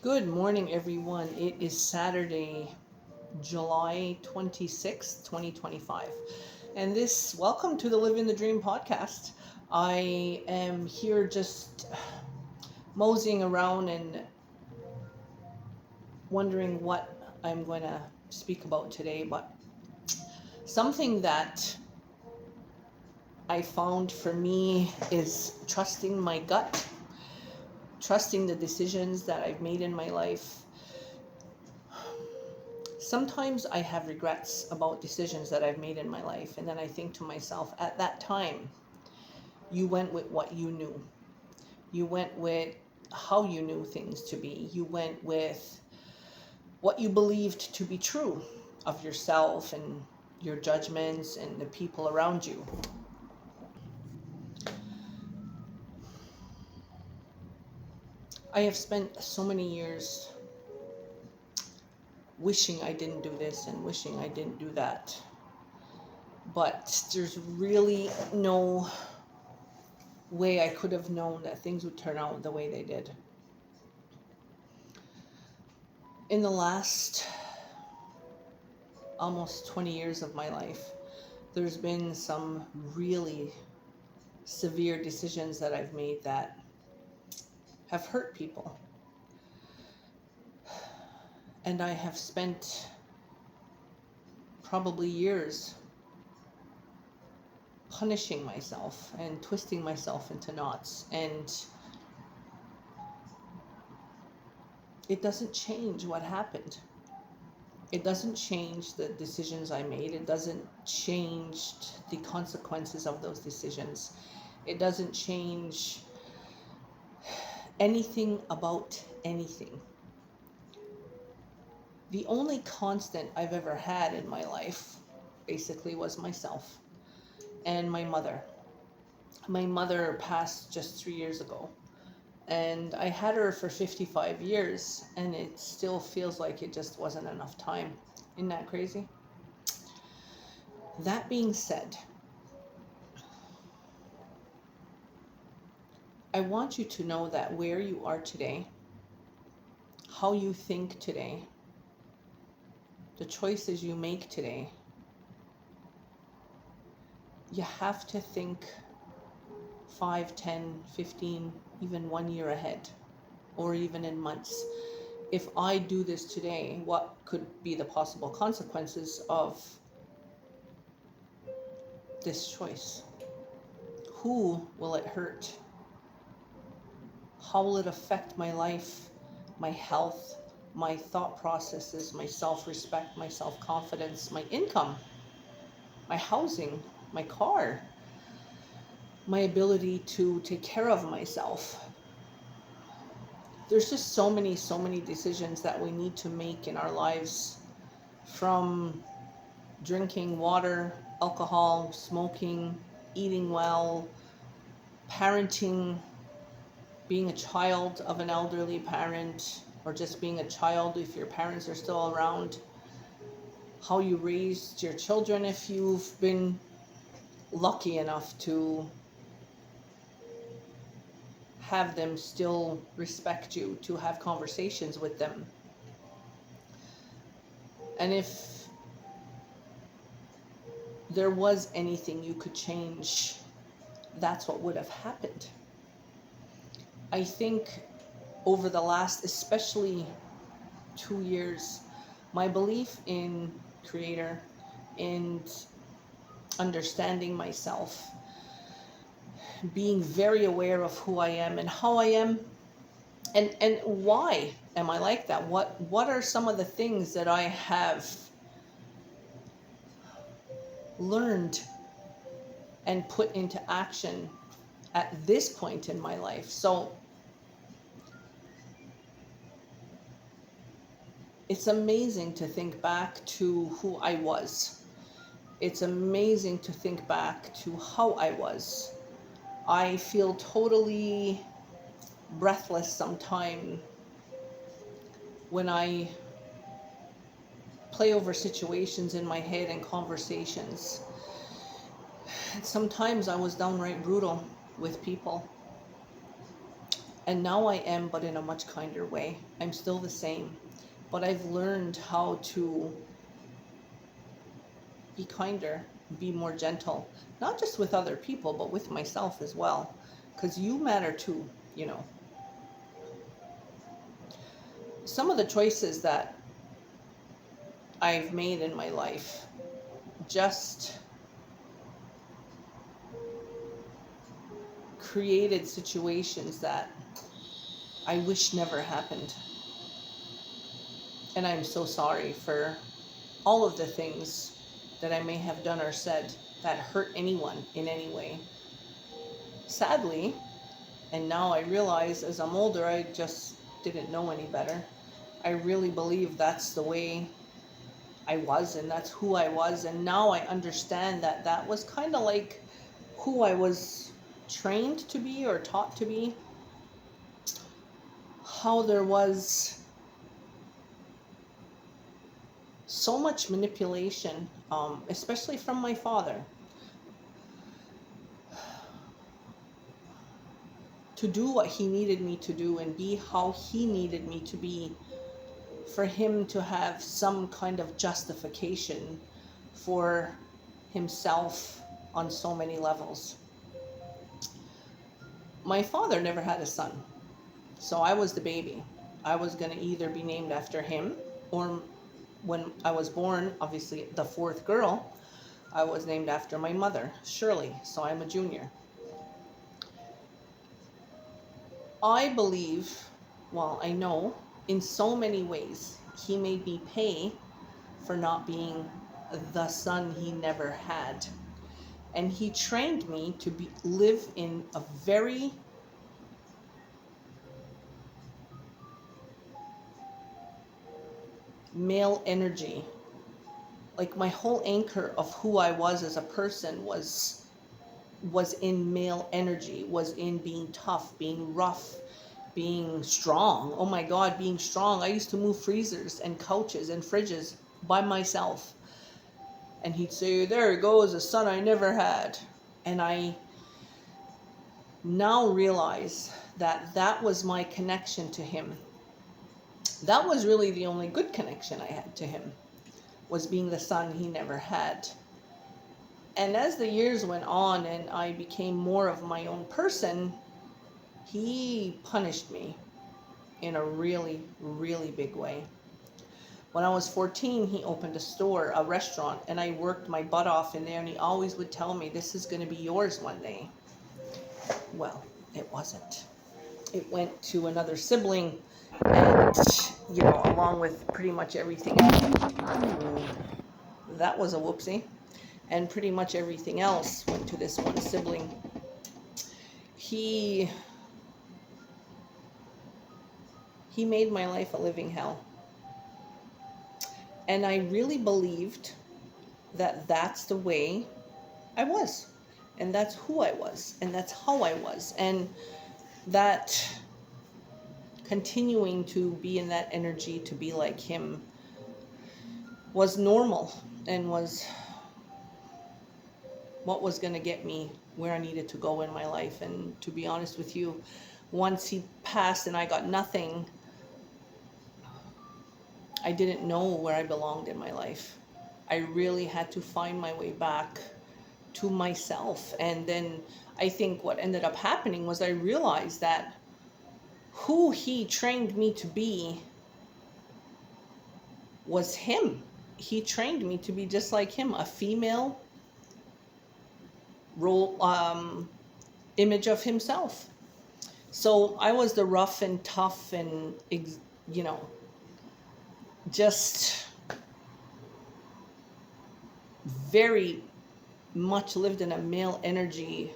Good morning, everyone. It is Saturday, July 26th, 2025. And welcome to the Live in the Dream podcast. I am here just moseying around and wondering what I'm going to speak about today. But something that I found for me is trusting my gut, trusting the decisions that I've made in my life. Sometimes I have regrets about decisions that I've made in my life, and then I think to myself, at that time, you went with what you knew. You went with how you knew things to be. You went with what you believed to be true of yourself and your judgments and the people around you. I have spent so many years wishing I didn't do this and wishing I didn't do that. But there's really no way I could have known that things would turn out the way they did. In the last almost 20 years of my life, there's been some really severe decisions that I've made that have hurt people. And I have spent probably years punishing myself and twisting myself into knots. And it doesn't change what happened. It doesn't change the decisions I made. It doesn't change the consequences of those decisions. It doesn't change anything about anything. The only constant I've ever had in my life basically was myself and my mother. My mother passed just 3 years ago. And I had her for 55 years, and it still feels like it just wasn't enough time. Isn't that crazy? That being said, I want you to know that where you are today, how you think today, the choices you make today, you have to think 5, 10, 15, even 1 year ahead, or even in months. If I do this today, what could be the possible consequences of this choice? Who will it hurt? How will it affect my life, my health, my thought processes, my self-respect, my self-confidence, my income, my housing, my car, my ability to take care of myself? There's just so many decisions that we need to make in our lives, from drinking water, alcohol, smoking, eating well, parenting, being a child of an elderly parent, or just being a child if your parents are still around, how you raised your children if you've been lucky enough to have them still respect you, to have conversations with them. And if there was anything you could change, that's what would have happened. I think over the last, especially 2 years, my belief in Creator and understanding myself, being very aware of who I am and how I am, and why am I like that? What are some of the things that I have learned and put into action at this point in my life? So it's amazing to think back to who I was. It's amazing to think back to how I was. I feel totally breathless sometimes when I play over situations in my head and conversations. And sometimes I was downright brutal with people. And now I am, but in a much kinder way. I'm still the same, but I've learned how to be kinder, be more gentle, not just with other people, but with myself as well. Because you matter too, you know. Some of the choices that I've made in my life just created situations that I wish never happened. And I'm so sorry for all of the things that I may have done or said that hurt anyone in any way. Sadly, and now I realize as I'm older, I just didn't know any better. I really believe that's the way I was and that's who I was. And now I understand that that was kind of like who I was trained to be or taught to be. How there was so much manipulation, especially from my father, to do what he needed me to do and be how he needed me to be, for him to have some kind of justification for himself on so many levels. My father never had a son, so I was the baby. I was going to either be named after him, or when I was born, obviously the fourth girl, I was named after my mother, Shirley, so I'm a junior. I believe, well, I know, in so many ways, he made me pay for not being the son he never had. And he trained me to live in a very male energy. Like my whole anchor of who I was as a person was in male energy, was in being tough, being rough, being strong. Oh my God, being strong. I used to move freezers and couches and fridges by myself. And he'd say, there goes a son I never had. And I now realize that that was my connection to him. That was really the only good connection I had to him, was being the son he never had. And as the years went on and I became more of my own person, he punished me in a really, really big way. When I was 14, he opened a store, a restaurant, and I worked my butt off in there, and he always would tell me, this is going to be yours one day. Well, it wasn't. It went to another sibling, and, along with pretty much everything else. That was a whoopsie. And pretty much everything else went to this one sibling. He made my life a living hell. And I really believed that that's the way I was. And that's who I was. And that's how I was. And that continuing to be in that energy, to be like him, was normal and was what was going to get me where I needed to go in my life. And to be honest with you, once he passed and I got nothing, I didn't know where I belonged in my life. I really had to find my way back to myself. And then I think what ended up happening was I realized that who he trained me to be was him. He trained me to be just like him, a female role, image of himself. So I was the rough and tough and, just very much lived in a male energy,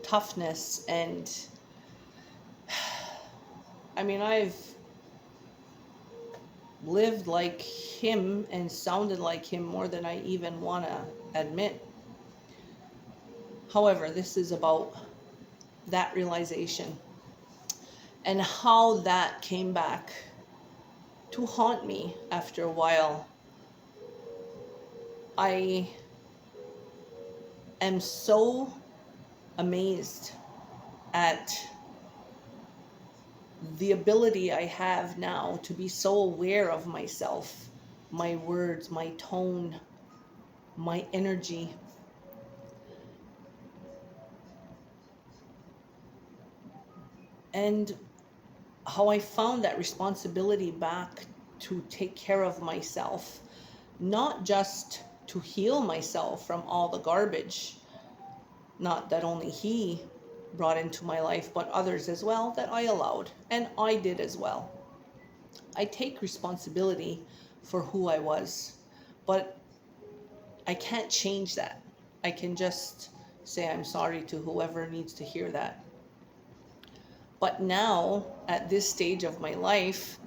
toughness. And I mean, I've lived like him and sounded like him more than I even want to admit. However, this is about that realization and how that came back to haunt me after a while. I am so amazed at the ability I have now to be so aware of myself, my words, my tone, my energy, and how I found that responsibility back to take care of myself, not just to heal myself from all the garbage, not that only he brought into my life, but others as well that I allowed, and I did as well. I take responsibility for who I was, but I can't change that. I can just say I'm sorry to whoever needs to hear that. But now, at this stage of my life,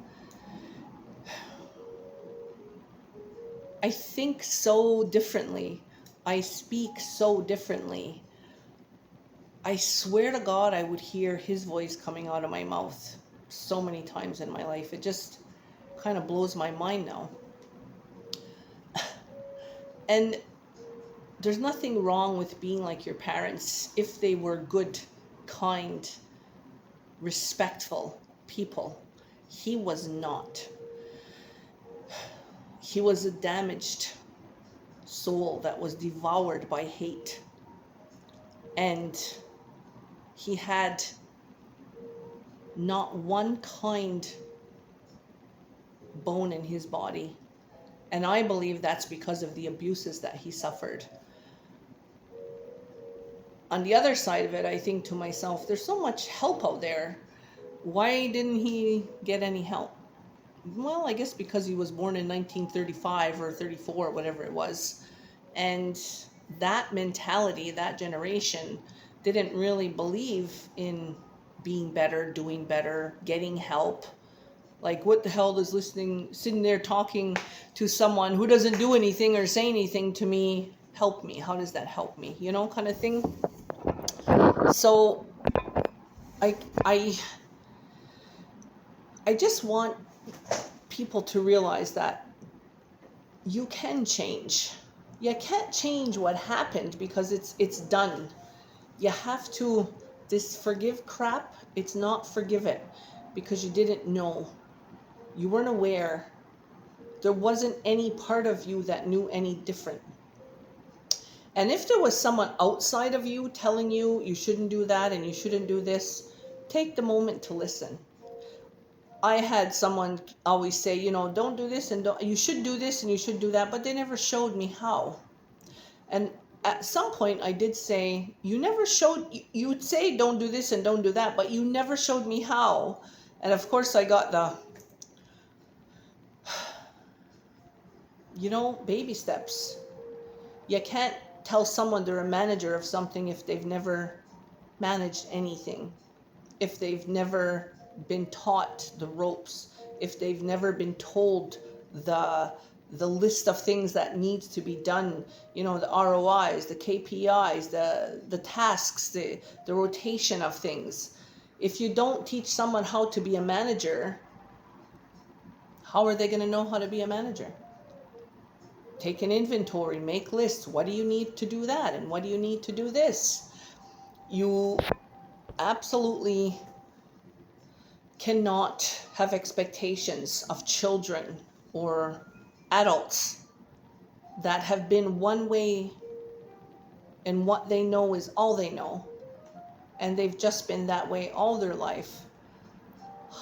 I think so differently. I speak so differently. I swear to God, I would hear his voice coming out of my mouth so many times in my life. It just kind of blows my mind now. And there's nothing wrong with being like your parents if they were good, kind, respectful people. He was not. He was a damaged soul that was devoured by hate. And he had not one kind bone in his body. And I believe that's because of the abuses that he suffered. On the other side of it, I think to myself, there's so much help out there. Why didn't he get any help? Well, I guess because he was born in 1935 or 34, whatever it was. And that mentality, that generation, didn't really believe in being better, doing better, getting help. Like, what the hell does sitting there talking to someone who doesn't do anything or say anything to me help me? How does that help me? You know, kind of thing. So I just want people to realize that you can change. You can't change what happened because it's done. You have to, this forgive crap, it's not forgive it because you didn't know. You weren't aware. There wasn't any part of you that knew any different. And if there was someone outside of you telling you you shouldn't do that and you shouldn't do this, take the moment to listen. I had someone always say, you know, don't do this and you should do this and you should do that, but they never showed me how. And at some point I did say, you'd say don't do this and don't do that, but you never showed me how. And of course I got the, baby steps. You can't tell someone they're a manager of something if they've never managed anything, if they've never been taught the ropes, if they've never been told the list of things that needs to be done, the ROIs, the KPIs, the tasks, the rotation of things. If you don't teach someone how to be a manager, how are they going to know how to be a manager? Take an inventory, make lists. What do you need to do that? And what do you need to do this? You absolutely cannot have expectations of children or adults that have been one way and what they know is all they know. And they've just been that way all their life.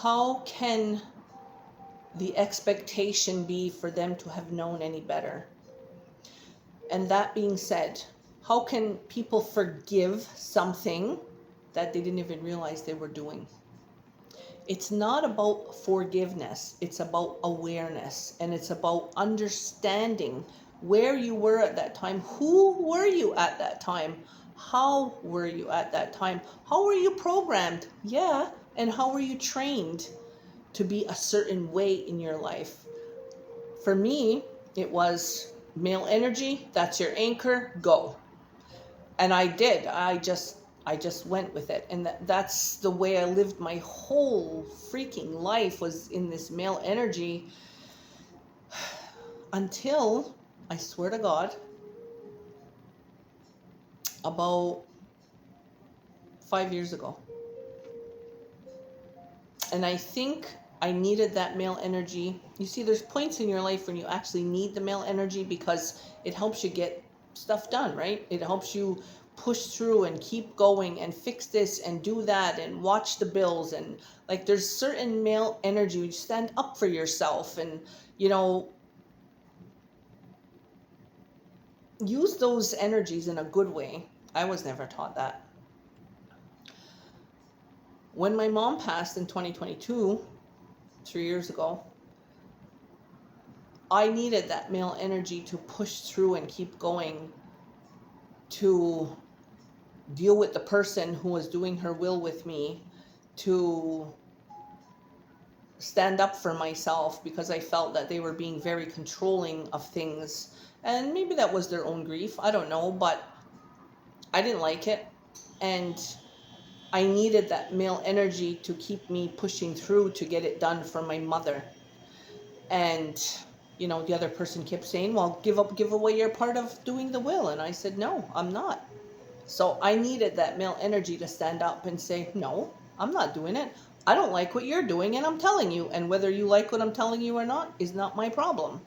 How can the expectation be for them to have known any better? And that being said, how can people forgive something that they didn't even realize they were doing? It's not about forgiveness. It's about awareness. And it's about understanding where you were at that time. Who were you at that time? How were you at that time? How were you programmed? Yeah. And how were you trained to be a certain way in your life? For me, it was male energy. That's your anchor. Go. And I did. I just went with it. And that's the way I lived my whole freaking life, was in this male energy until, I swear to God, about 5 years ago. And I think I needed that male energy. You see, there's points in your life when you actually need the male energy because it helps you get stuff done, right? It helps you push through and keep going and fix this and do that and watch the bills. And like, there's certain male energy. You stand up for yourself and, use those energies in a good way. I was never taught that. When my mom passed in 2022, 3 years ago, I needed that male energy to push through and keep going, to deal with the person who was doing her will with me, to stand up for myself because I felt that they were being very controlling of things. And maybe that was their own grief. I don't know, but I didn't like it. And I needed that male energy to keep me pushing through to get it done for my mother. And, the other person kept saying, well, give away your part of doing the will. And I said, no, I'm not. So I needed that male energy to stand up and say, no, I'm not doing it. I don't like what you're doing, and I'm telling you. And whether you like what I'm telling you or not is not my problem.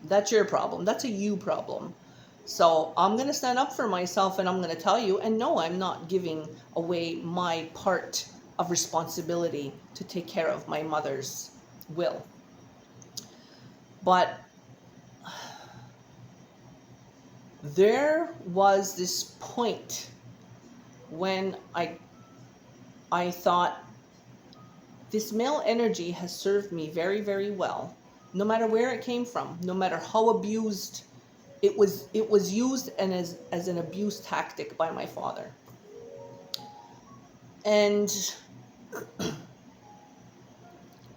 That's your problem. That's a you problem. So I'm going to stand up for myself, and I'm going to tell you, and no, I'm not giving away my part of responsibility to take care of my mother's will. But there was this point when I thought, this male energy has served me very, very well, no matter where it came from, no matter how abused it was used, and as an abuse tactic by my father. And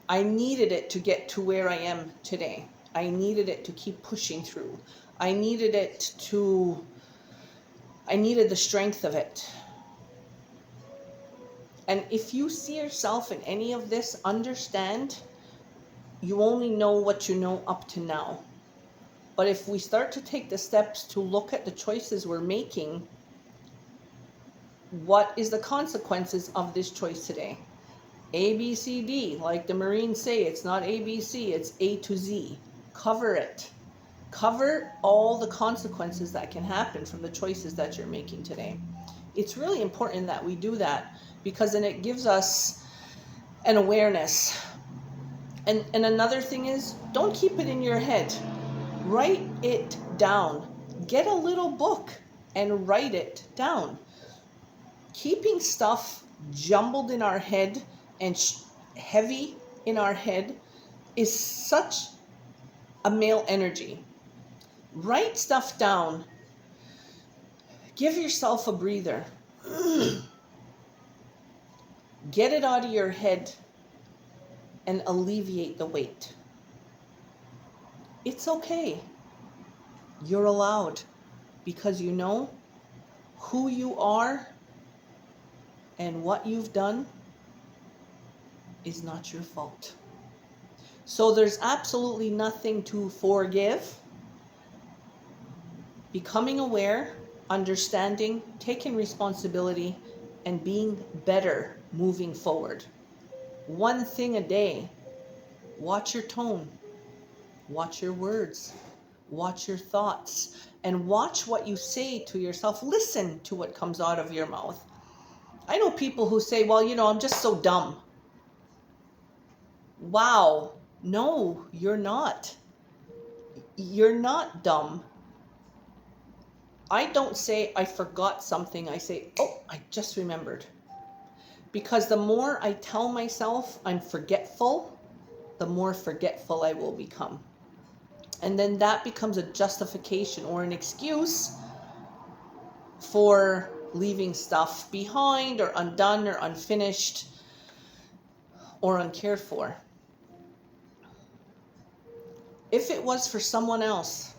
I needed it to get to where I am today. I needed it to keep pushing through. I needed the strength of it. And if you see yourself in any of this, understand you only know what you know up to now. But if we start to take the steps to look at the choices we're making, what is the consequences of this choice today? A, B, C, D. Like the Marines say, it's not A, B, C, it's A to Z. Cover it. Cover all the consequences that can happen from the choices that you're making today. It's really important that we do that, because then it gives us an awareness. And another thing is, don't keep it in your head. Write it down. Get a little book and write it down. Keeping stuff jumbled in our head and heavy in our head is such a male energy. Write stuff down. Give yourself a breather. Get it out of your head and alleviate the weight. It's okay. You're allowed, because you know who you are and what you've done is not your fault. So there's absolutely nothing to forgive. Becoming aware, understanding, taking responsibility, and being better moving forward. One thing a day. Watch your tone. Watch your words. Watch your thoughts. And watch what you say to yourself. Listen to what comes out of your mouth. I know people who say, well, I'm just so dumb. Wow. No, you're not. You're not dumb. I don't say I forgot something. I say, oh, I just remembered. Because the more I tell myself I'm forgetful, the more forgetful I will become. And then that becomes a justification or an excuse for leaving stuff behind or undone or unfinished or uncared for. If it was for someone else,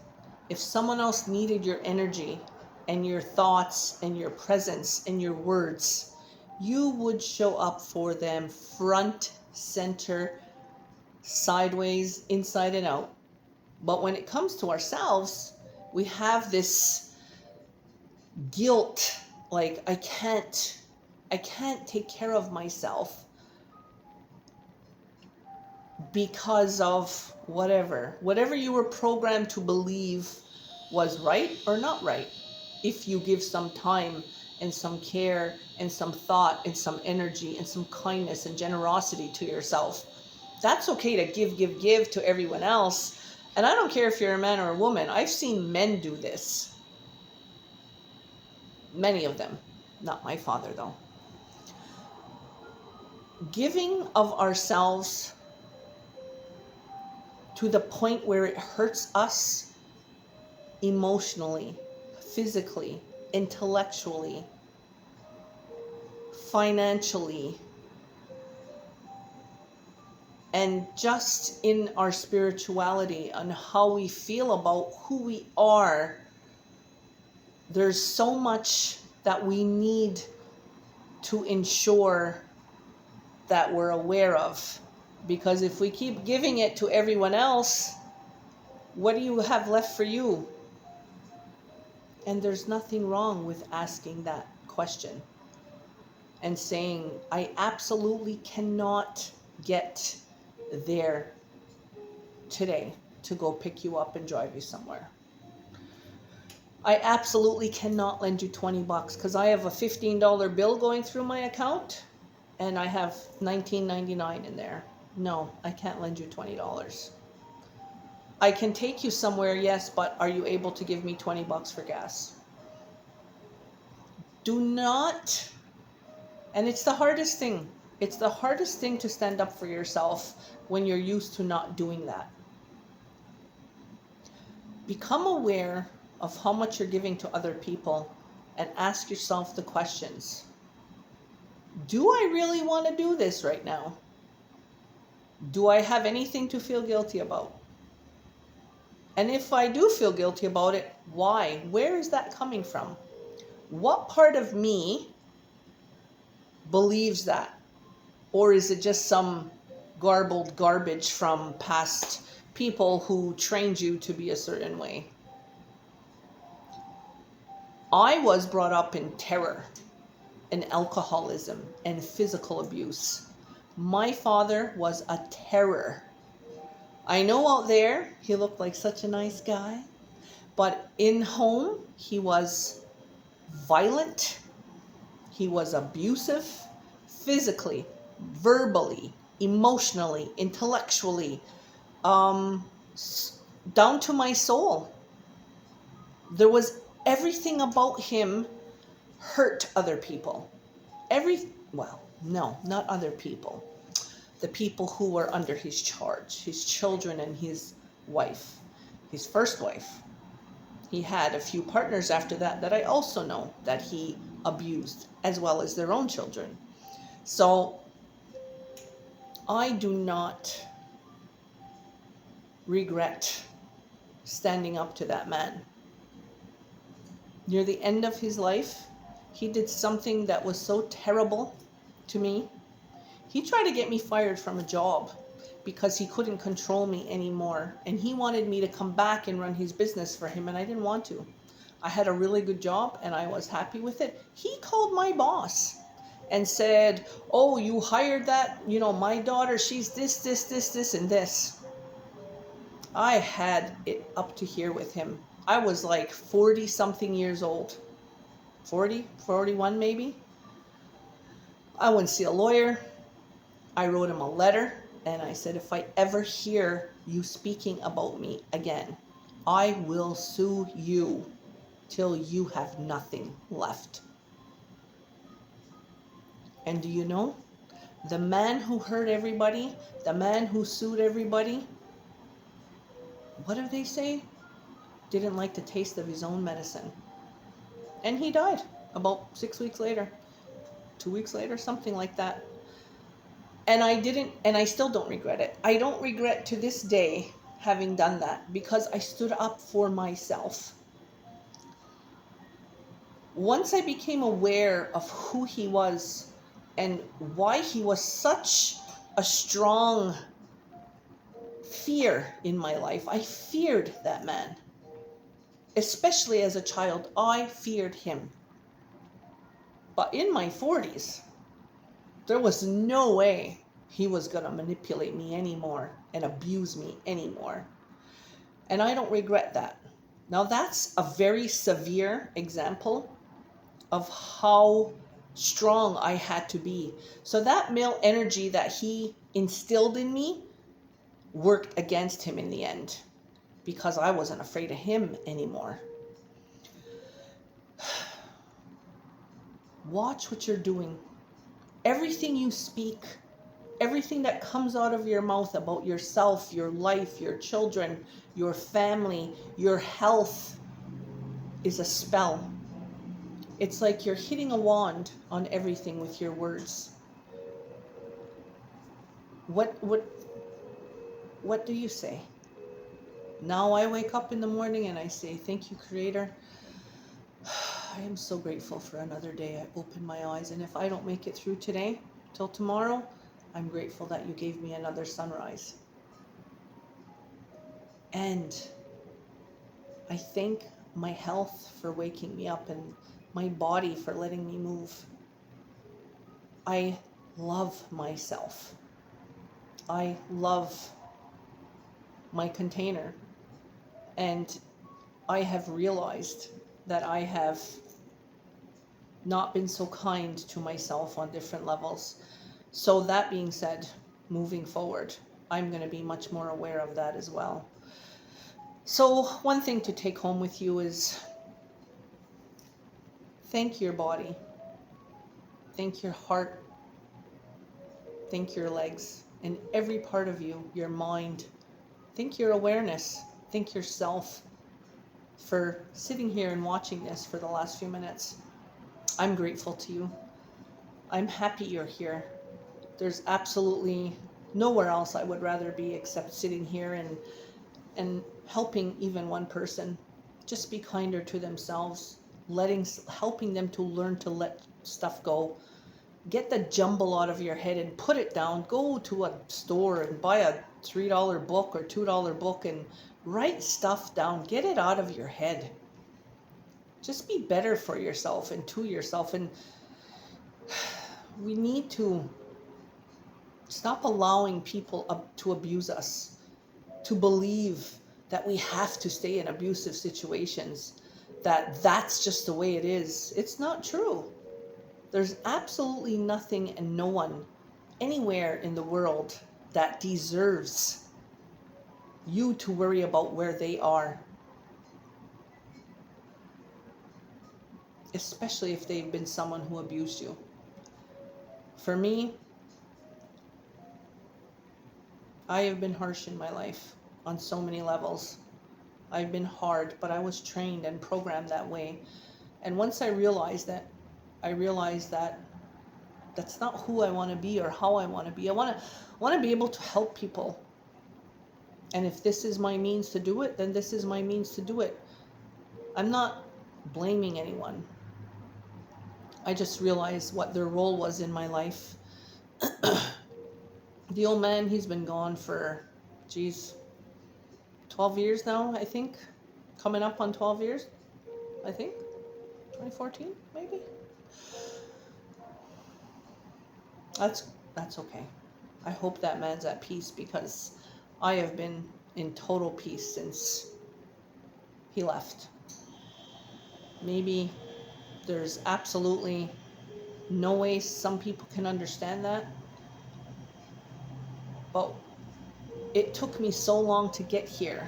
if someone else needed your energy and your thoughts and your presence and your words, you would show up for them front, center, sideways, inside and out. But when it comes to ourselves, we have this guilt, like I can't take care of myself. because of whatever you were programmed to believe was right or not right. If you give some time and some care and some thought and some energy and some kindness and generosity to yourself, that's okay to give to everyone else. And I don't care if you're a man or a woman. I've seen men do this. Many of them. Not my father, though. Giving of ourselves to the point where it hurts us emotionally, physically, intellectually, financially, and just in our spirituality and how we feel about who we are. There's so much that we need to ensure that we're aware of, because if we keep giving it to everyone else, what do you have left for you? And there's nothing wrong with asking that question and saying, I absolutely cannot get there today to go pick you up and drive you somewhere. I absolutely cannot lend you $20 because I have a $15 bill going through my account and I have $19.99 in there. No, I can't lend you $20. I can take you somewhere, yes, but are you able to give me $20 for gas? Do not, and it's the hardest thing. It's the hardest thing to stand up for yourself when you're used to not doing that. Become aware of how much you're giving to other people and ask yourself the questions. Do I really want to do this right now? Do I have anything to feel guilty about? And if I do feel guilty about it, why? Where is that coming from? What part of me believes that? Or is it just some garbled garbage from past people who trained you to be a certain way? I was brought up in terror and alcoholism and physical abuse. My father was a terror. I know out there he looked like such a nice guy, but in home he was violent, he was abusive, physically, verbally, emotionally, intellectually, down to my soul. There was everything about him hurt other people. Not other people. The people who were under his charge, his children and his wife, his first wife. He had a few partners after that I also know that he abused, as well as their own children. So I do not regret standing up to that man. Near the end of his life, he did something that was so terrible to me. He tried to get me fired from a job because he couldn't control me anymore. And he wanted me to come back and run his business for him, and I didn't want to. I had a really good job and I was happy with it. He called my boss and said, oh, you hired that, my daughter, she's this, and this. I had it up to here with him. I was like 40 something years old. 40, 41 maybe. I went to see a lawyer. I wrote him a letter and I said, if I ever hear you speaking about me again, I will sue you till you have nothing left. And do you know? The man who hurt everybody, the man who sued everybody, what do they say? Didn't like the taste of his own medicine. And he died about 6 weeks later, 2 weeks later, something like that. And I still don't regret it. I don't regret to this day having done that because I stood up for myself. Once I became aware of who he was and why he was such a strong fear in my life, I feared that man. Especially as a child, I feared him. But in my 40s, there was no way he was going to manipulate me anymore. and abuse me anymore. And I don't regret that. Now, that's a very severe example of how strong I had to be. So that male energy that he instilled in me worked against him in the end, because I wasn't afraid of him anymore. Watch what you're doing. Everything you speak, everything that comes out of your mouth about yourself, your life, your children, your family, your health is a spell. It's like you're hitting a wand on everything with your words. What do you say? Now I wake up in the morning and I say, thank you, Creator. I am so grateful for another day. I open my eyes, and if I don't make it through today till tomorrow, I'm grateful that you gave me another sunrise. And I thank my health for waking me up and my body for letting me move. I love myself. I love my container. And I have realized that I have not been so kind to myself on different levels. So that being said, moving forward, I'm going to be much more aware of that as well. So one thing to take home with you is thank your body, thank your heart, thank your legs, and every part of you, your mind, thank your awareness, thank yourself for sitting here and watching this for the last few minutes. I'm grateful to you. I'm happy you're here. There's absolutely nowhere else I would rather be except sitting here and helping even one person just be kinder to themselves, helping them to learn to let stuff go. Get the jumble out of your head and put it down. Go to a store and buy a $3 book or $2 book and write stuff down. Get it out of your head. Just be better for yourself and to yourself. And we need to stop allowing people to abuse us, to believe that we have to stay in abusive situations, that's just the way it is. It's not true. There's absolutely nothing and no one anywhere in the world that deserves you to worry about where they are, especially if they've been someone who abused you. For me, I have been harsh in my life on so many levels. I've been hard, but I was trained and programmed that way. And once I realized that that's not who I want to be or how I want to be. I want to be able to help people. And if this is my means to do it, then this is my means to do it. I'm not blaming anyone. I just realized what their role was in my life. The old man, he's been gone for, 12 years now, I think. Coming up on 12 years, I think. 2014, maybe. That's okay. I hope that man's at peace, because I have been in total peace since he left. Maybe there's absolutely no way some people can understand that, but it took me so long to get here.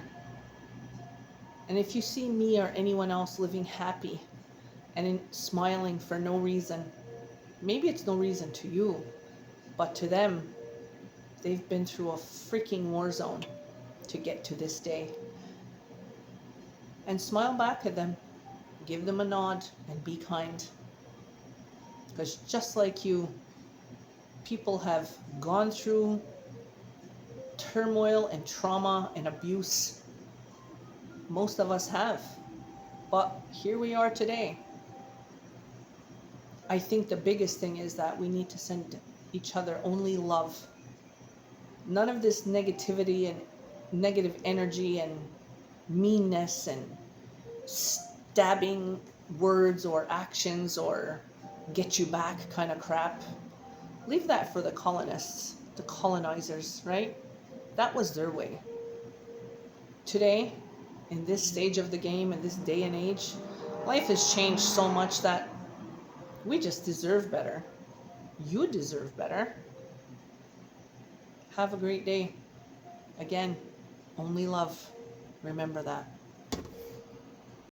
And if you see me or anyone else living happy and smiling for no reason, maybe it's no reason to you, but to them, they've been through a freaking war zone to get to this day. And smile back at them, give them a nod, and be kind. Because just like you, people have gone through turmoil and trauma and abuse. Most of us have. But here we are today. I think the biggest thing is that we need to send each other only love. None of this negativity and negative energy and meanness and stabbing words or actions or get you back kind of crap. Leave that for the colonists, the colonizers, right? That was their way. Today, in this stage of the game, in this day and age, life has changed so much that we just deserve better. You deserve better. Have a great day. Again, only love. Remember that.